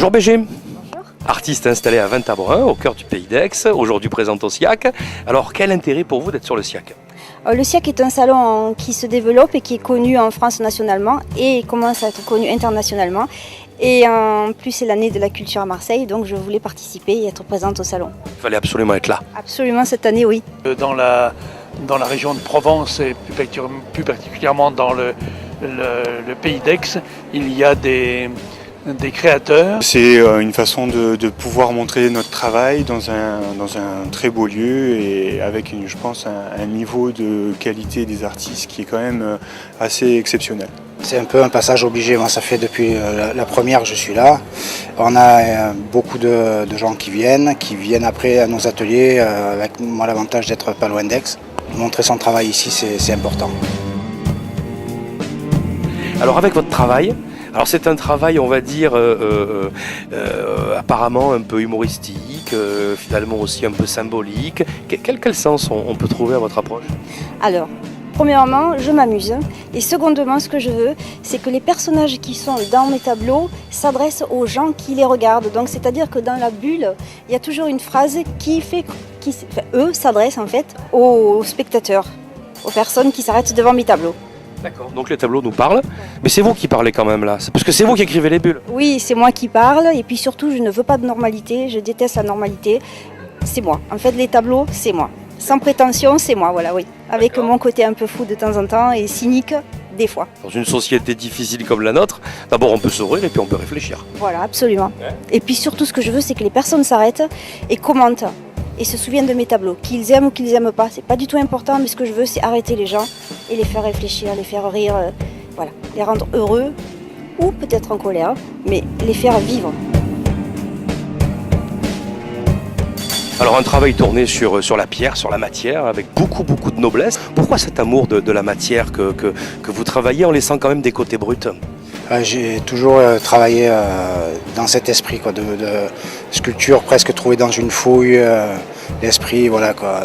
Bonjour BG. Bonjour. Artiste installé à Vintabren, au cœur du Pays d'Aix, aujourd'hui présente au SIAC. Alors quel intérêt pour vous d'être sur le SIAC? Le SIAC est un salon qui se développe et qui est connu en France nationalement et commence à être connu internationalement. Et en plus, c'est l'année de la culture à Marseille, donc je voulais participer et être présente au salon. Il fallait absolument être là. Absolument, cette année, oui. Dans la région de Provence et plus particulièrement dans le Pays d'Aix, il y a des créateurs. C'est une façon de pouvoir montrer notre travail dans un très beau lieu et avec, je pense, un niveau de qualité des artistes qui est quand même assez exceptionnel. C'est un peu un passage obligé, moi ça fait depuis la première que je suis là. On a beaucoup de gens qui viennent après à nos ateliers, avec moi l'avantage d'être pas loin d'Aix. Montrer son travail ici c'est important. Alors avec votre travail, alors c'est un travail on va dire apparemment un peu humoristique, finalement aussi un peu symbolique. Quel sens on peut trouver à votre approche? Alors, premièrement, je m'amuse. Et secondement, ce que je veux, c'est que les personnages qui sont dans mes tableaux s'adressent aux gens qui les regardent. Donc, c'est-à-dire que dans la bulle, il y a toujours une phrase eux s'adressent en fait aux spectateurs, aux personnes qui s'arrêtent devant mes tableaux. D'accord. Donc les tableaux nous parlent, mais c'est vous qui parlez quand même là, parce que c'est vous qui écrivez les bulles. Oui, c'est moi qui parle. Et puis surtout, je ne veux pas de normalité. Je déteste la normalité. C'est moi. En fait, les tableaux, c'est moi. Sans prétention, c'est moi, voilà, oui. Avec D'accord. mon côté un peu fou de temps en temps et cynique des fois. Dans une société difficile comme la nôtre, d'abord on peut sourire et puis on peut réfléchir. Voilà, absolument. Ouais. Et puis surtout, ce que je veux, c'est que les personnes s'arrêtent et commentent et se souviennent de mes tableaux. Qu'ils aiment ou qu'ils n'aiment pas, c'est pas du tout important, mais ce que je veux, c'est arrêter les gens et les faire réfléchir, les faire rire, voilà, les rendre heureux ou peut-être en colère, mais les faire vivre. Alors un travail tourné sur la pierre, sur la matière, avec beaucoup de noblesse. Pourquoi cet amour de la matière que vous travaillez en laissant quand même des côtés bruts? J'ai toujours travaillé dans cet esprit quoi, de sculpture presque trouvée dans une fouille, l'esprit voilà, quoi,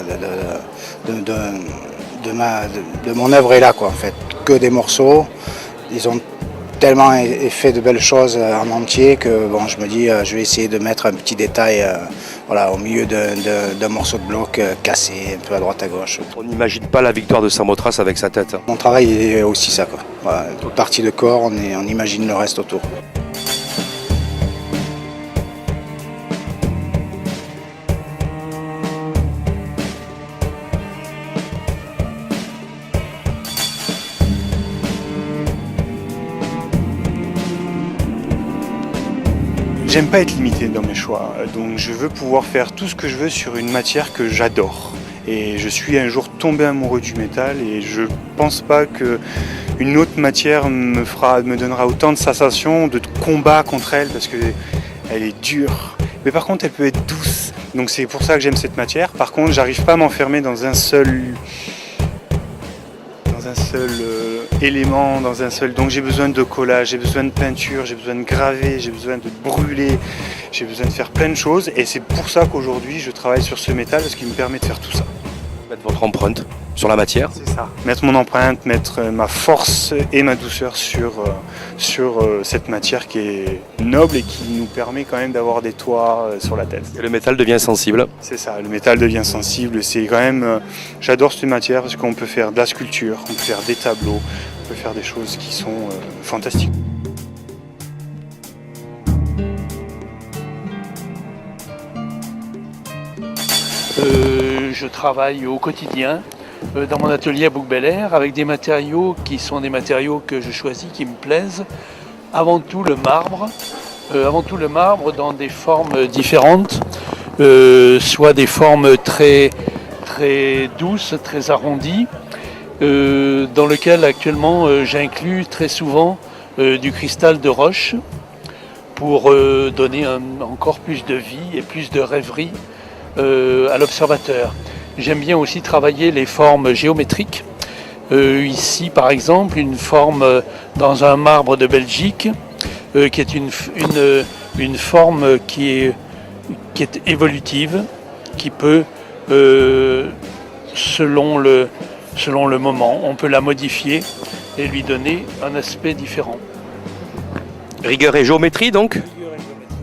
de mon œuvre est là quoi, en fait. Que des morceaux, ils ont tellement fait de belles choses en entier que bon, je me dis je vais essayer de mettre un petit détail voilà, au milieu d'un morceau de bloc cassé un peu à droite à gauche. On n'imagine pas la victoire de Samothrace avec sa tête. Mon travail est aussi ça quoi. Voilà, toute partie de corps, on imagine le reste autour. J'aime pas être limité dans mes choix, donc je veux pouvoir faire tout ce que je veux sur une matière que j'adore. Et je suis un jour tombé amoureux du métal et je pense pas qu'une autre matière me donnera autant de sensations, de combat contre elle, parce qu'elle est dure. Mais par contre, elle peut être douce. Donc c'est pour ça que j'aime cette matière. Par contre, j'arrive pas à m'enfermer dans un seul élément, donc j'ai besoin de collage, j'ai besoin de peinture, j'ai besoin de graver, j'ai besoin de brûler, j'ai besoin de faire plein de choses et c'est pour ça qu'aujourd'hui je travaille sur ce métal parce qu'il me permet de faire tout ça. Mettre votre empreinte sur la matière. C'est ça. Mettre mon empreinte, mettre ma force et ma douceur sur cette matière qui est noble et qui nous permet quand même d'avoir des toits sur la tête. Et le métal devient sensible. C'est ça, le métal devient sensible. C'est quand même, j'adore cette matière parce qu'on peut faire de la sculpture, on peut faire des tableaux, on peut faire des choses qui sont fantastiques. Je travaille au quotidien dans mon atelier à Bouc-Bel-Air avec des matériaux qui sont des matériaux que je choisis, qui me plaisent. Avant tout le marbre dans des formes différentes, soit des formes très douces, très arrondies, dans lequel actuellement j'inclus très souvent du cristal de roche pour donner encore plus de vie et plus de rêverie à l'observateur. J'aime bien aussi travailler les formes géométriques. Ici, par exemple, une forme dans un marbre de Belgique, qui est une forme qui est évolutive, qui peut, selon le moment, on peut la modifier et lui donner un aspect différent. Rigueur et géométrie donc?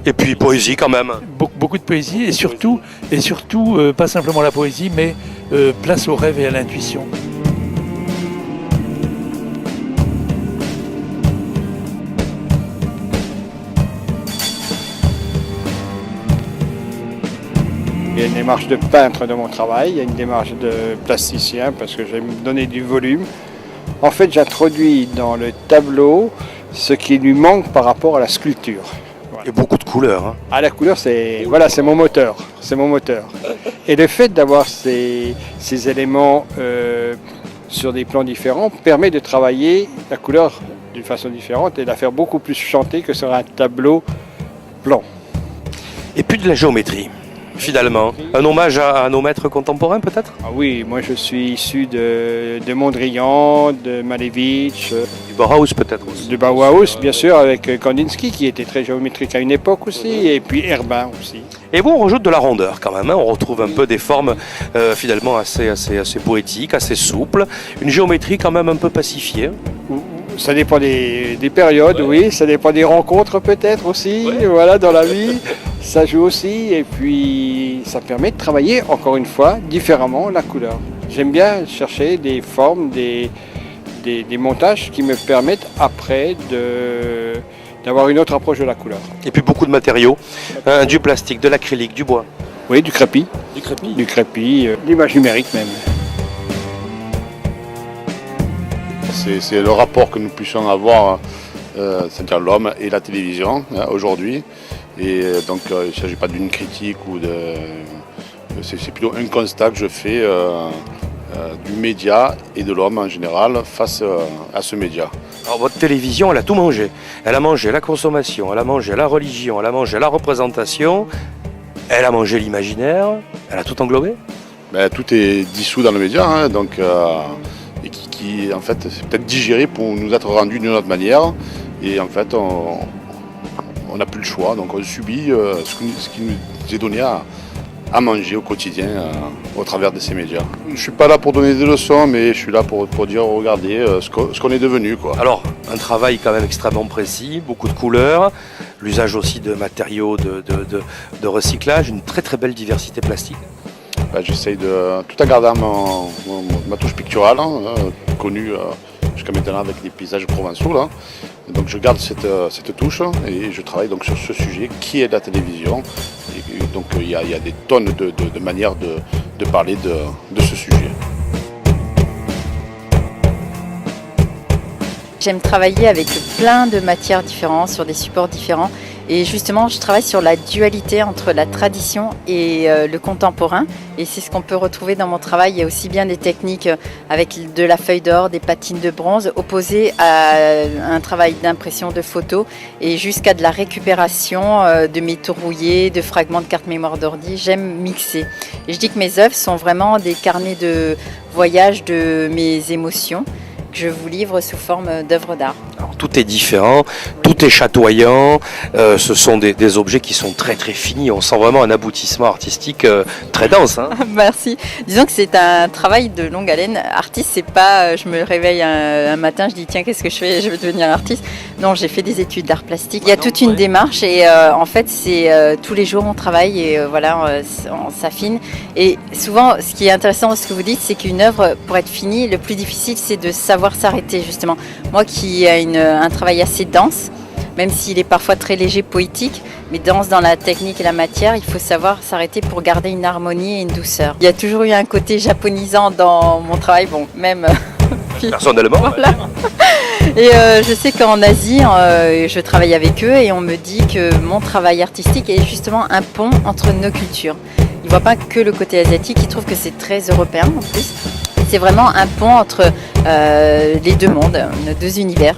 Et puis poésie quand même. Beaucoup de poésie et surtout pas simplement la poésie, mais place au rêve et à l'intuition. Il y a une démarche de peintre dans mon travail, il y a une démarche de plasticien parce que j'aime donner du volume. En fait, j'introduis dans le tableau ce qui lui manque par rapport à la sculpture. Et beaucoup de couleurs. Hein. Ah, la couleur, c'est mon moteur. C'est mon moteur. Et le fait d'avoir ces éléments sur des plans différents permet de travailler la couleur d'une façon différente et de la faire beaucoup plus chanter que sur un tableau blanc. Et puis de la géométrie, finalement. Un hommage à nos maîtres contemporains peut-être? Ah oui, moi je suis issu de Mondrian, de Malevich, Du Bauhaus peut-être aussi. de Bauhaus bien sûr, avec Kandinsky qui était très géométrique à une époque aussi, et puis Herbin aussi. Et bon, on rajoute de la rondeur quand même, hein. On retrouve un peu des formes finalement assez poétiques, assez souples, une géométrie quand même un peu pacifiée. Ça dépend des périodes, oui, ça dépend des rencontres peut-être aussi, voilà, dans la vie, ça joue aussi, et puis ça permet de travailler encore une fois différemment la couleur. J'aime bien chercher des formes, des montages qui me permettent après d'avoir une autre approche de la couleur. Et puis beaucoup de matériaux, hein, du plastique, de l'acrylique, du bois. Oui, du crépi. Du crépi. L'image numérique même. C'est le rapport que nous puissions avoir, c'est-à-dire l'homme et la télévision aujourd'hui. Et donc il ne s'agit pas d'une critique c'est plutôt un constat que je fais du média et de l'homme en général face à ce média. Alors votre télévision, elle a tout mangé. Elle a mangé la consommation, elle a mangé la religion, elle a mangé la représentation, elle a mangé l'imaginaire, elle a tout englobé. Tout est dissous dans le média, hein, donc, et qui en fait c'est peut-être digéré pour nous être rendu d'une autre manière. Et en fait on n'a plus le choix, donc on subit ce qui nous est donné à manger au quotidien au travers de ces médias. Je ne suis pas là pour donner des leçons, mais je suis là pour dire regardez ce qu'on est devenu, quoi. Alors, un travail quand même extrêmement précis, beaucoup de couleurs, l'usage aussi de matériaux de recyclage, une très très belle diversité plastique. J'essaye de tout à garder ma touche picturale, connue jusqu'à maintenant avec les paysages provençaux. Là. Donc je garde cette touche et je travaille donc sur ce sujet qui est la télévision. Et donc il y a des tonnes de manières de parler de ce sujet. J'aime travailler avec plein de matières différentes, sur des supports différents. Et justement, je travaille sur la dualité entre la tradition et le contemporain. Et c'est ce qu'on peut retrouver dans mon travail. Il y a aussi bien des techniques avec de la feuille d'or, des patines de bronze, opposées à un travail d'impression de photos et jusqu'à de la récupération de métaux rouillés, de fragments de cartes mémoire d'ordi. J'aime mixer. Et je dis que mes œuvres sont vraiment des carnets de voyage de mes émotions que je vous livre sous forme d'œuvres d'art. Alors, tout est différent, tout est chatoyant, ce sont des objets qui sont très très finis, on sent vraiment un aboutissement artistique très dense. Hein. Merci. Disons que c'est un travail de longue haleine. Artiste, c'est pas je me réveille un matin, je dis tiens qu'est-ce que je fais, je vais devenir artiste. Non, j'ai fait des études d'art plastique. Il y a toute une démarche et en fait c'est tous les jours on travaille et on s'affine. Et souvent ce qui est intéressant dans ce que vous dites, c'est qu'une œuvre pour être finie, le plus difficile c'est de savoir s'arrêter justement. Moi qui ai un travail assez dense, même s'il est parfois très léger, poétique, mais dense dans la technique et la matière, il faut savoir s'arrêter pour garder une harmonie et une douceur. Il y a toujours eu un côté japonisant dans mon travail, bon, même... Personnellement. Voilà. Et je sais qu'en Asie, je travaille avec eux et on me dit que mon travail artistique est justement un pont entre nos cultures. Ils ne voient pas que le côté asiatique, ils trouvent que c'est très européen en plus. C'est vraiment un pont entre les deux mondes, nos deux univers.